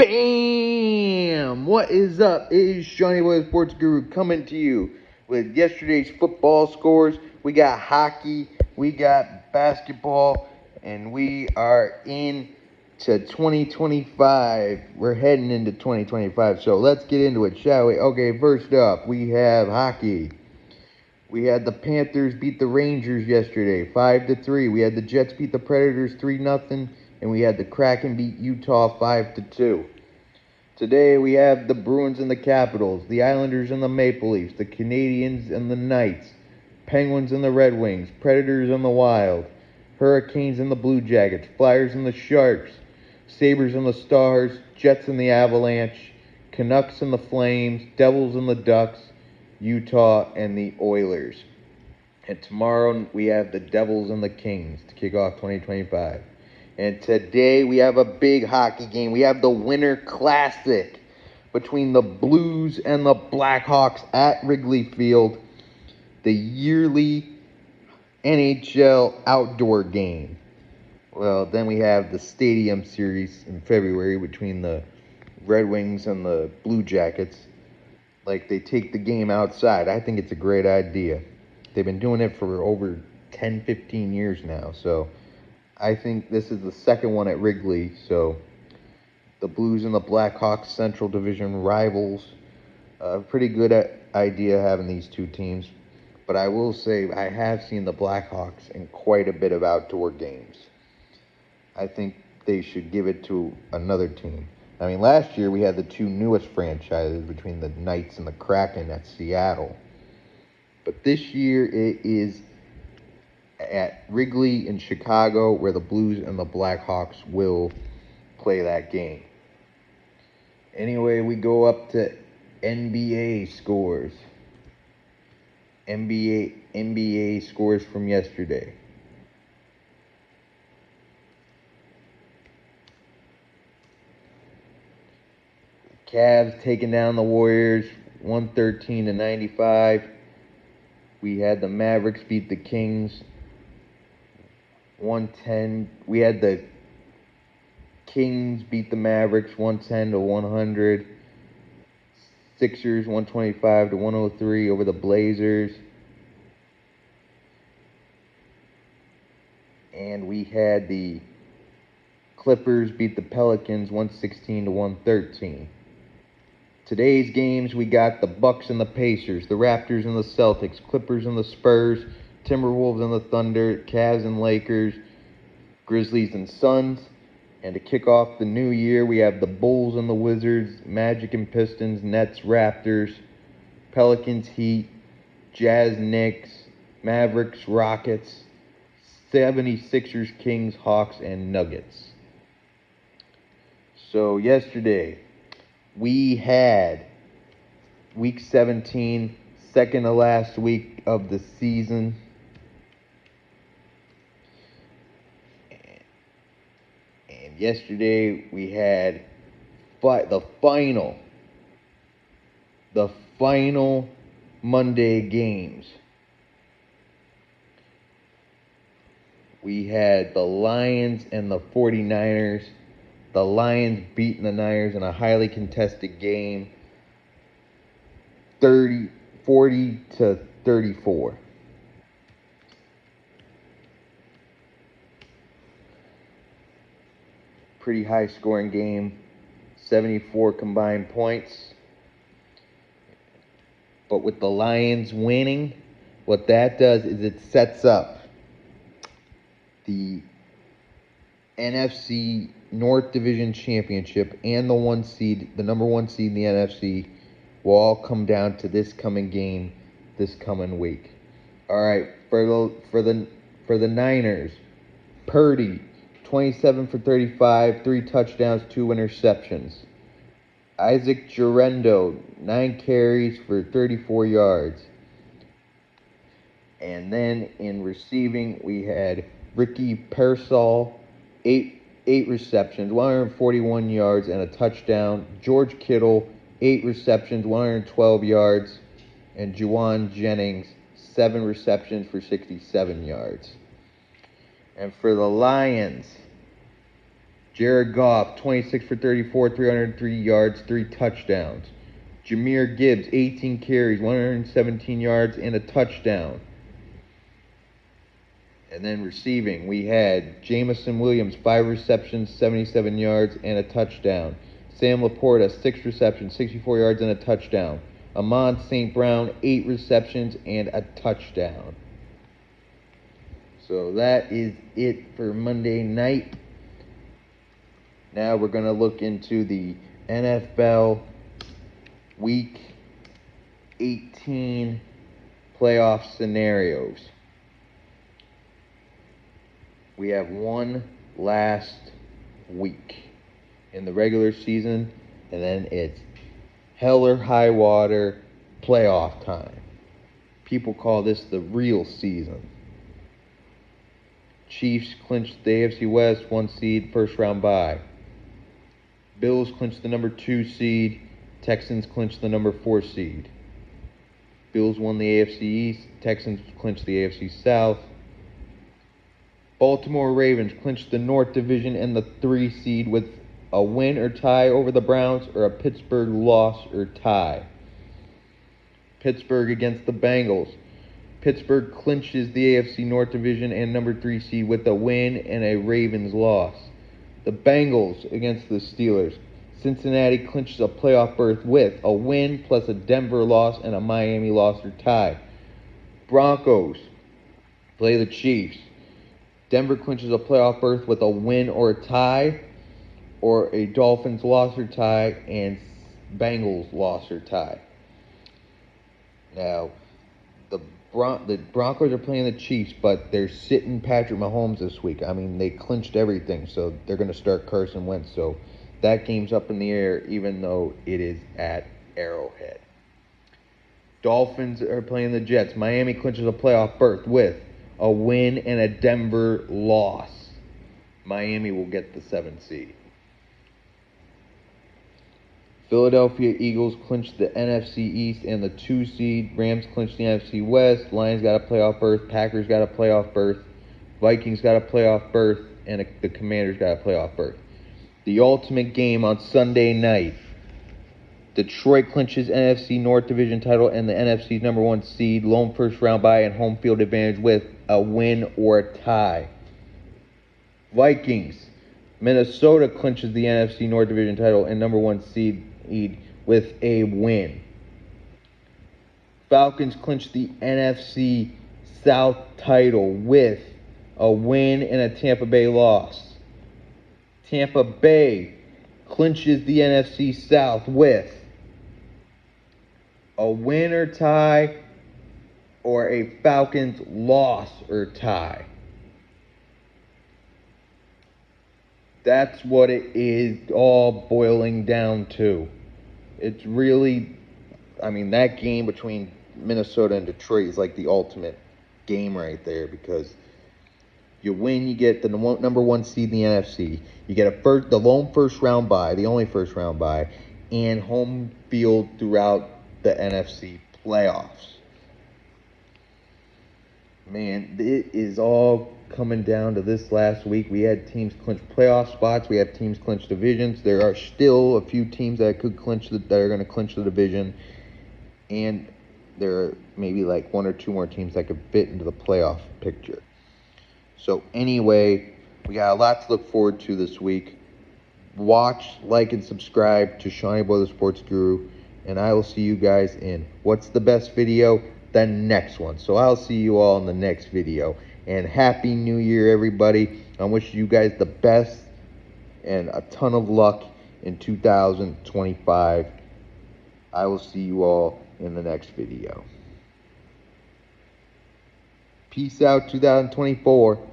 Bam! What is up? It is Johnny Boy Sports Guru coming to you with yesterday's football scores. We got hockey, we got basketball, and we are into 2025. We're heading into 2025, so let's get into it, shall we? Okay, first up, we have hockey. We had the Panthers beat the Rangers yesterday, 5-3. We had the Jets beat the Predators 3-0, and we had the Kraken beat Utah 5-2. Today we have the Bruins and the Capitals, the Islanders and the Maple Leafs, the Canadiens and the Knights, Penguins and the Red Wings, Predators and the Wild, Hurricanes and the Blue Jackets, Flyers and the Sharks, Sabres and the Stars, Jets and the Avalanche, Canucks and the Flames, Devils and the Ducks, Utah and the Oilers. And tomorrow we have the Devils and the Kings to kick off 2025. And today we have a big hockey game. We have the Winter Classic between the Blues and the Blackhawks at Wrigley Field, the yearly NHL outdoor game. Well, then we have the Stadium Series in February between the Red Wings and the Blue Jackets. Like, they take the game outside. I think it's a great idea. They've been doing it for over 10, 15 years now. So I think this is the second one at Wrigley. So the Blues and the Blackhawks Central Division rivals. Pretty good idea having these two teams. But I will say I have seen the Blackhawks in quite a bit of outdoor games. I think they should give it to another team. I mean, last year we had the two newest franchises between the Knights and the Kraken at Seattle. But this year it is at Wrigley in Chicago, where the Blues and the Blackhawks will play that game. Anyway, we go up to NBA scores. NBA scores from yesterday. Cavs taking down the Warriors 113-95. We had the Mavericks beat the Kings 110. We had the Kings beat the Mavericks 110-100. Sixers 125-103 over the Blazers. And we had the Clippers beat the Pelicans 116-113. Today's games, we got the Bucks and the Pacers, the Raptors and the Celtics, Clippers and the Spurs, Timberwolves and the Thunder, Cavs and Lakers, Grizzlies and Suns. And to kick off the new year, we have the Bulls and the Wizards, Magic and Pistons, Nets, Raptors, Pelicans, Heat, Jazz, Knicks, Mavericks, Rockets, 76ers, Kings, Hawks, and Nuggets. So yesterday, we had Week 17, second to last week of the season. And yesterday we had the final Monday games. We had the Lions and the 49ers. The Lions beating the Niners in a highly contested game, 40-34. Pretty high scoring game, 74 combined points. But with the Lions winning, what that does is it sets up the NFC North Division Championship and the number one seed in the NFC will all come down to this coming game this coming week. All right, for the Niners, Purdy, 27 for 35, 3 touchdowns, 2 interceptions. Isaac Gerendo, 9 carries for 34 yards. And then in receiving, we had Ricky Pearsall, 8 receptions, 141 yards, and a touchdown. George Kittle, 8 receptions, 112 yards. And Juwan Jennings, 7 receptions for 67 yards. And for the Lions, Jared Goff, 26 for 34, 303 yards, 3 touchdowns. Jahmyr Gibbs, 18 carries, 117 yards, and a touchdown. And then receiving, we had Jamison Williams, 5 receptions, 77 yards, and a touchdown. Sam Laporta, 6 receptions, 64 yards, and a touchdown. Amon St. Brown, 8 receptions, and a touchdown. So that is it for Monday night. Now we're going to look into the NFL Week 18 playoff scenarios. We have one last week in the regular season, and then it's hell or high water playoff time. People call this the real season. Chiefs clinched the AFC West, 1 seed, first round bye. Bills clinched the number 2 seed. Texans clinched the number 4 seed. Bills won the AFC East. Texans clinched the AFC South. Baltimore Ravens clinched the North Division and the 3 seed with a win or tie over the Browns or a Pittsburgh loss or tie. Pittsburgh against the Bengals. Pittsburgh clinches the AFC North Division and number 3 seed with a win and a Ravens loss. The Bengals against the Steelers. Cincinnati clinches a playoff berth with a win plus a Denver loss and a Miami loss or tie. Broncos play the Chiefs. Denver clinches a playoff berth with a win or a tie, or a Dolphins loss or tie, and Bengals loss or tie. Now, the Broncos are playing the Chiefs, but they're sitting Patrick Mahomes this week. I mean, they clinched everything, so they're going to start Carson Wentz. So that game's up in the air, even though it is at Arrowhead. Dolphins are playing the Jets. Miami clinches a playoff berth with a win and a Denver loss. Miami will get the 7th seed. Philadelphia Eagles clinched the NFC East and the 2 seed. Rams clinched the NFC West. Lions got a playoff berth. Packers got a playoff berth. Vikings got a playoff berth. And the Commanders got a playoff berth. The ultimate game on Sunday night. Detroit clinches NFC North Division title and the NFC's number 1 seed, lone first round bye and home field advantage with a win or a tie. Vikings. Minnesota clinches the NFC North Division title and number 1 seed with a win. Falcons clinch the NFC South title with a win and a Tampa Bay loss. Tampa Bay clinches the NFC South with a win or tie or a Falcons loss or tie. That's what it is all boiling down to. It's really, I mean, that game between Minnesota and Detroit is like the ultimate game right there, because you win, you get the number 1 seed in the NFC. You get the lone first round bye, the only first round bye, and home field throughout the NFC playoffs. Man, it is all coming down to this last week. We had teams clinch playoff spots. We have teams clinch divisions. There are still a few teams that could clinch that are going to clinch the division, and there are maybe like 1 or 2 more teams that could fit into the playoff picture. So anyway, we got a lot to look forward to this week. Watch, like, and subscribe to Shawnee Boy the Sports Guru, and I will see you guys in what's the best video, the next one. So I'll see you all in the next video. And Happy New Year, everybody. I wish you guys the best and a ton of luck in 2025. I will see you all in the next video. Peace out, 2024.